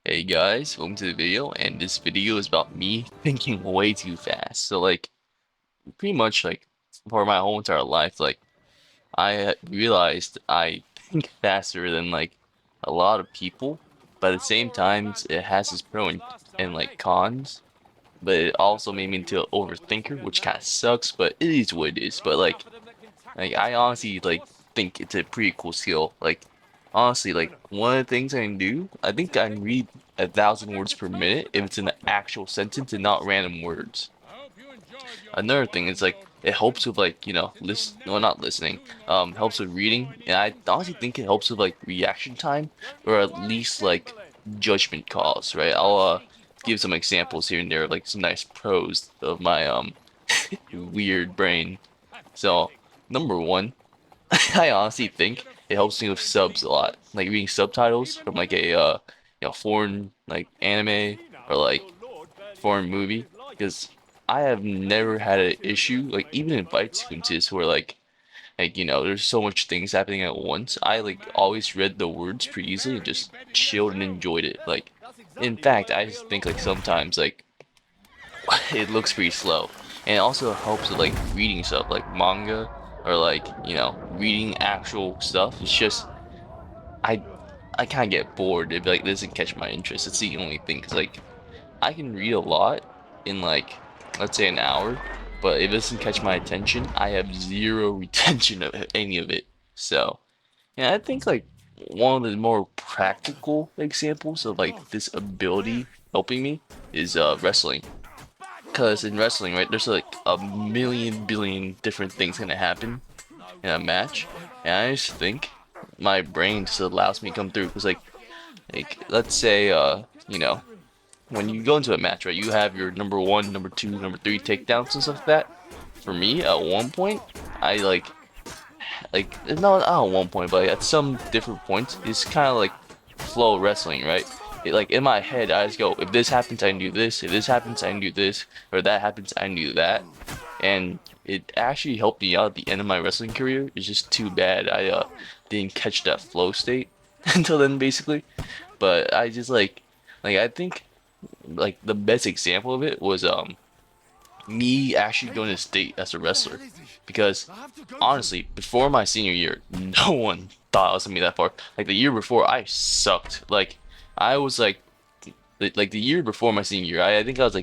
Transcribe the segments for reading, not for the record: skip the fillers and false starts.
Hey guys, welcome to the video, and this video is about me thinking way too fast. So pretty much for my whole entire life, I realized I think faster than a lot of people, but at the same time it has its pro and cons, but it also made me into an overthinker, which kind of sucks, but it is what it is. But I honestly think it's a pretty cool skill. Honestly, one of the things I can do, I think I can read 1,000 words per minute if it's an actual sentence and not random words. Another thing is it helps with listen, well, not listening, helps with reading, and I honestly think it helps with reaction time, or at least judgment calls, right? I'll give some examples here and there, like some nice pros of my weird brain. So number one. I honestly think it helps me with subs a lot. Like reading subtitles from a foreign anime or foreign movie, because I have never had an issue even in fight sequences where there's so much things happening at once. I always read the words pretty easily and just chilled and enjoyed it. In fact, I just think sometimes it looks pretty slow, and it also helps with reading stuff like manga or reading actual stuff. It's just I I kind of get bored if it doesn't catch my interest. It's the only thing, because I can read a lot in let's say an hour, but if it doesn't catch my attention, I have zero retention of any of it. So yeah, I think one of the more practical examples of this ability helping me is wrestling. Because in wrestling, right, there's a million billion different things gonna happen in a match, and I just think my brain just allows me to come through. Because let's say when you go into a match, right, you have your number one, number two, number three takedowns and stuff like that. For me, at one point, I no, not at one point, but at some different points, it's kind of like flow wrestling, right? In my head, I just go, if this happens, I can do this. If this happens, I can do this. Or that happens, I can do that. And it actually helped me out at the end of my wrestling career. It's just too bad I didn't catch that flow state until then, basically. But I just I think the best example of it was me actually going to state as a wrestler, because honestly, before my senior year, no one thought I was gonna be that far. Like the year before, I sucked. I was the year before my senior year, I think I was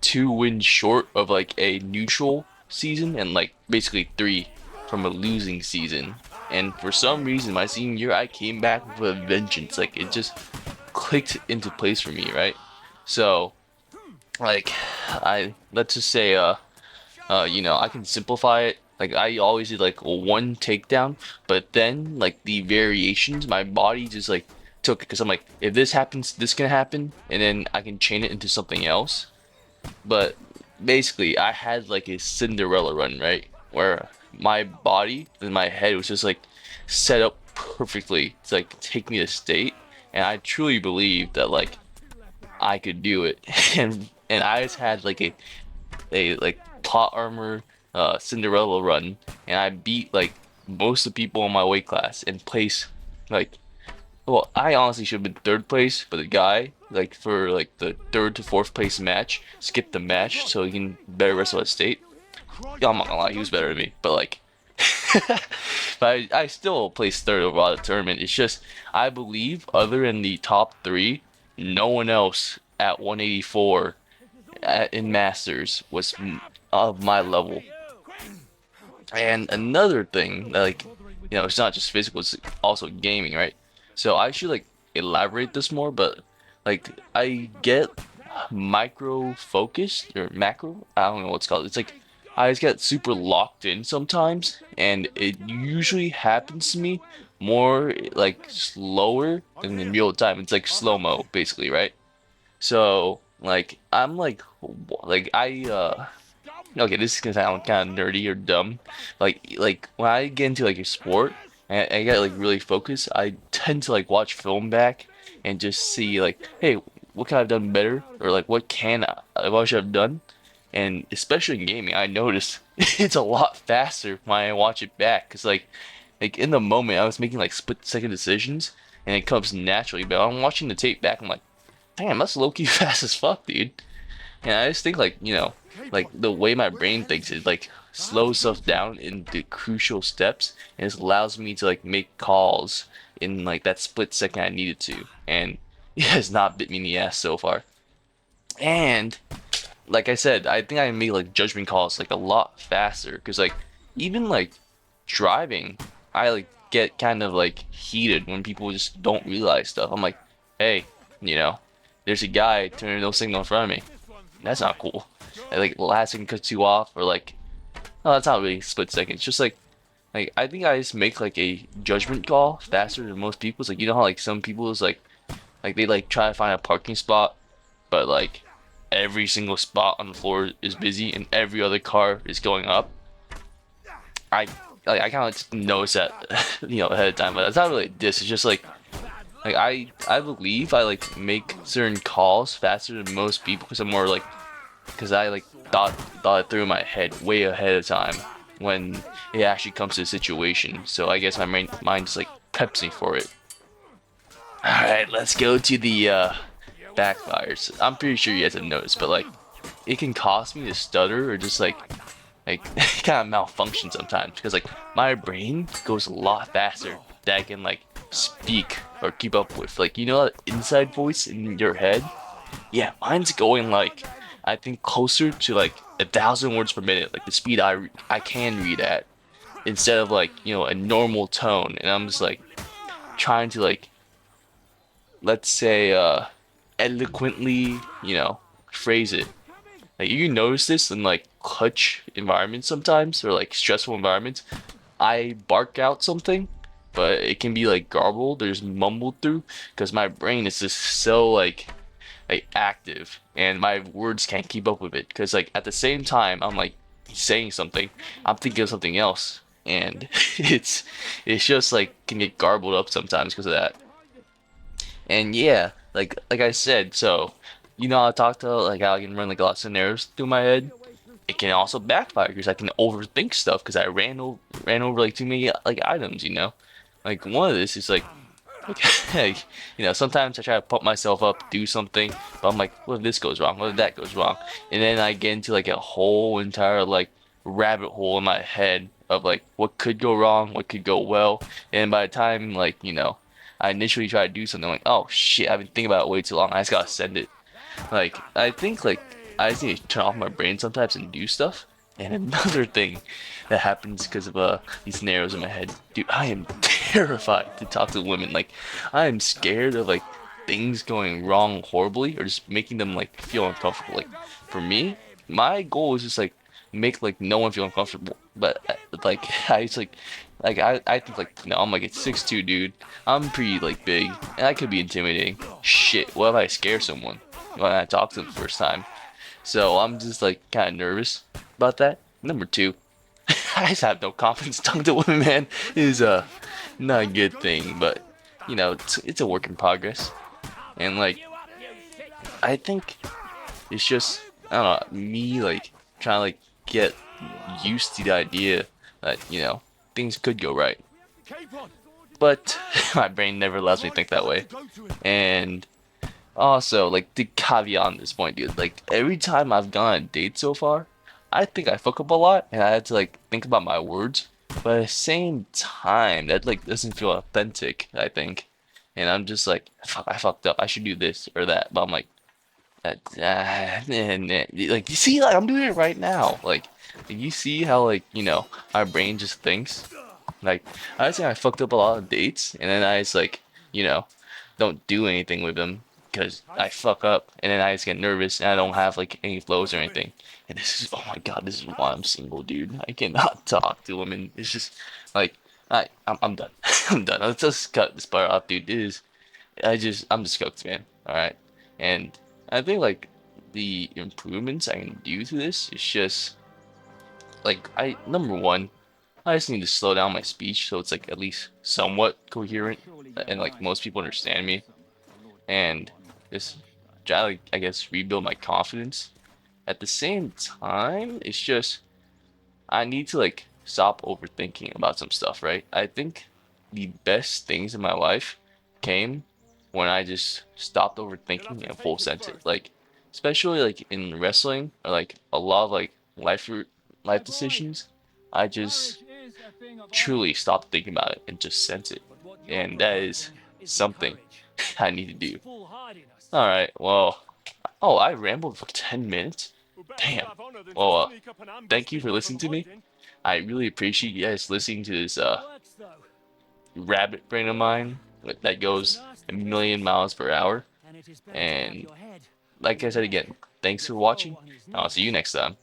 2 wins short of a neutral season, and basically three from a losing season. And for some reason, my senior year, I came back with a vengeance. It just clicked into place for me, right? So like I let's just say I can simplify it. I always did one takedown, but then the variations, my body just took it, because I'm if this happens, this can happen, and then I can chain it into something else. But basically, I had a Cinderella run, right, where my body and my head was just set up perfectly to take me to state, and I truly believe that I could do it, and I just had a plot armor Cinderella run, and I beat most of the people in my weight class and place like well, I honestly should have been third place, but the guy for the third to fourth place match skipped the match so he can better wrestle at state. Yeah, I'm not gonna lie, he was better than me, but but I still placed third overall the tournament. It's just I believe other than the top three, no one else at 184 in Masters was of my level. And another thing, it's not just physical, it's also gaming, right? So I should elaborate this more, but I get micro focused or macro, I don't know what it's called. It's I just get super locked in sometimes, and it usually happens to me more slower than in real time. It's slow-mo basically, right? So I'm I okay, this is gonna sound kind of nerdy or dumb. When I get into a sport and I get really focused, I tend to watch film back and just see hey, what could I have done better, or what should I have done? And especially in gaming, I notice it's a lot faster when I watch it back, because in the moment I was making split second decisions and it comes naturally, but I'm watching the tape back, I'm like, damn, that's low key fast as fuck, dude. And I just think like, like the way my brain thinks it like slows stuff down in the crucial steps and it allows me to like make calls in like that split second I needed to. And it has not bit me in the ass so far. And like I said, I think I make like judgment calls like a lot faster because like even like driving, I like get kind of like heated when people just don't realize stuff. I'm like, hey, you know, there's a guy turning no signal in front of me. That's not cool. And, like last second cuts you off, or like, no, that's not really split second. It's just like I think I just make like a judgment call faster than most people. It's like you know how like some people is like they like try to find a parking spot, but like every single spot on the floor is busy and every other car is going up. I I kind of just notice that ahead of time, but it's not really this. It's just like I believe I like make certain calls faster than most people because I'm more like because I like thought it through in my head way ahead of time when it actually comes to the situation. So I guess my mind just like preps me for it. All right, let's go to the backfires. I'm pretty sure you guys have noticed, but like it can cause me to stutter or just like kind of malfunction sometimes because like my brain goes a lot faster that I can like speak or keep up with. Like that inside voice in your head. Yeah, mine's going like I think closer to like 1,000 words per minute, like the speed I can read at, instead of like a normal tone. And I'm just like trying to like let's say eloquently phrase it. Like you notice this in like clutch environments sometimes or like stressful environments. I bark out something, but it can be like garbled or just mumbled through because my brain is just so like active and my words can't keep up with it because like at the same time I'm like saying something, I'm thinking of something else, and it's just like can get garbled up sometimes because of that. And yeah, like I said, so I talked to like how I can run like a lot of scenarios through my head. It can also backfire because I can overthink stuff because I ran over like too many like items, like one of this is like, sometimes I try to pump myself up, do something, but I'm like, what if this goes wrong? What if that goes wrong? And then I get into like a whole entire like rabbit hole in my head of like what could go wrong, what could go well. And by the time like, I initially try to do something like, oh shit, I've been thinking about it way too long. I just gotta send it. Like, I think like I just need to turn off my brain sometimes and do stuff. And another thing that happens because of these scenarios in my head, dude, I am terrified to talk to women. Like, I am scared of like things going wrong horribly or just making them like feel uncomfortable. Like, for me, my goal is just like make like no one feel uncomfortable. But like I just like I think like I'm like it's 6'2", dude. I'm pretty like big and I could be intimidating. Shit, what if I scare someone when I talk to them the first time? So I'm just like kind of nervous about that. Number two, I just have no confidence talking to women, man. It is not a good thing, but it's a work in progress. And like I think it's just I don't know me like trying to like get used to the idea that things could go right, but my brain never lets me think that way. And also, like the caveat on this point, dude, like every time I've gone on a date so far, I think I fuck up a lot and I had to like think about my words. But at the same time, that like doesn't feel authentic, I think. And I'm just like, fuck, I fucked up. I should do this or that. But I'm like, like you see, like I'm doing it right now. Like you see how like our brain just thinks. Like I would say I fucked up a lot of dates, and then I just like don't do anything with them because I fuck up, and then I just get nervous, and I don't have like any flows or anything. And this is oh my god, this is why I'm single, dude. I cannot talk to women. It's just like I'm done. I'm done. Let's just cut this part off, dude. It is I'm just cooked, man. All right, and I think like the improvements I can do to this is just like I number one. I just need to slow down my speech so it's like at least somewhat coherent and like most people understand me, and just try to, like, I guess rebuild my confidence. At the same time, it's just I need to like stop overthinking about some stuff, right? I think the best things in my life came when I just stopped overthinking and full sent it. Like, especially like in wrestling or like a lot of like life decisions, I just Is a thing of honor. truly stopped thinking about it and just sent it. But what you're And that lacking is isn't something courage. I need to It's do. foolhardiness. All right, well, oh, I rambled for 10 minutes. We're better to Damn. have honor than to Well, sneak up and ambush thank you for people from listening to me. hiding. I really appreciate you guys listening to this It works though. rabbit brain of mine that It's a goes a nasty million business, miles per hour. and it is better to have And your head like in I the said neck again, thanks of for the foe watching. on his I'll see you knees. next time.